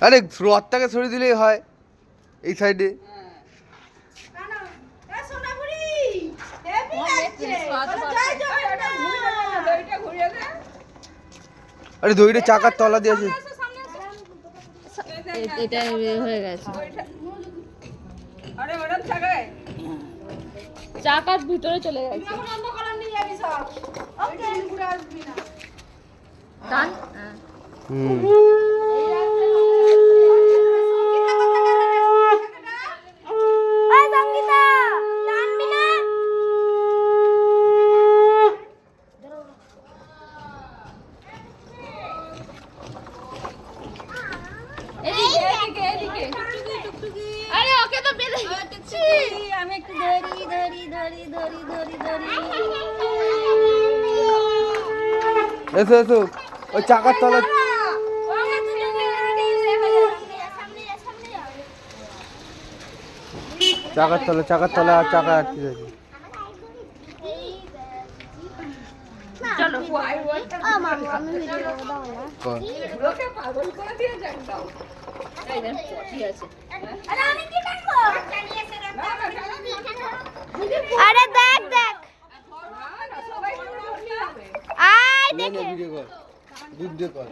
আরে রথটাকে সরিয়ে দিলেই হয় এই সাইডে। আরে দড়িটা চাকার তলা দিয়েছে। এটা হয়ে গেছে। আরে ম্যাডাম চাকায় চাকার ভিতরে চলে গেছে। টান। আরে ওকে তো বেঁধে দিচ্ছি আমি একটু ধরি ধরি ধরি ধরি ধরি ধরি এসো এসো ওই চাকার তলা। চাকার তলা চাকার তলা আর চাকা আটকে গেছে। চলো লোকে পাগল করে দিয়ে যাক দাও ঠিক আছে। আরে দেখ দেখ আয় দেখে ভিডিও কর ভিডিও কর।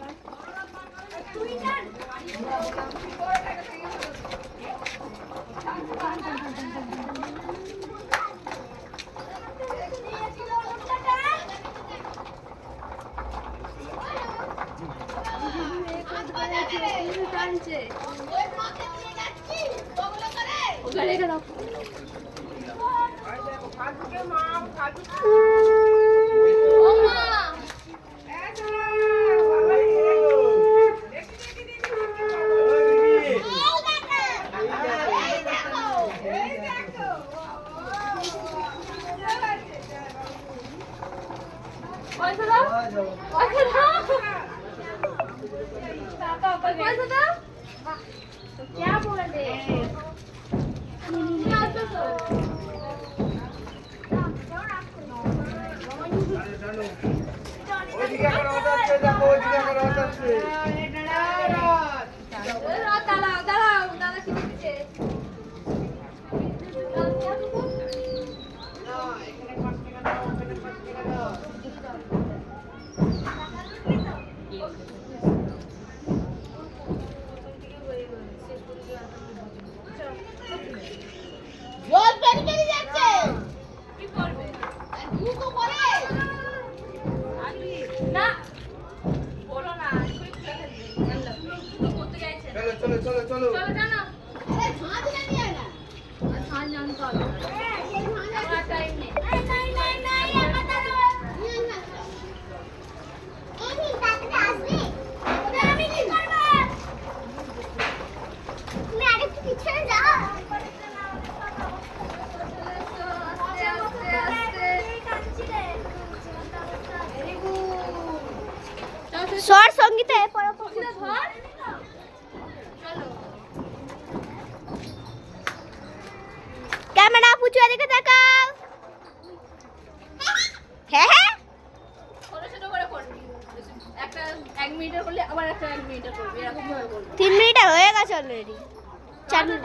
क्या बोल रहे চলো চলো চলো স্বর সঙ্গীতে ক্যামেরা পুচু এদিকে তাকাও। হ্যাঁ হ্যাঁ ছোট ছোট করে করবি। একটা 1 মিনিটের করলে আবার একটা 1 মিনিটের করবি, এরকম ভাবে করবি। 3 মিনিট হয়ে গেছে অলরেডি। 4 মিনিট।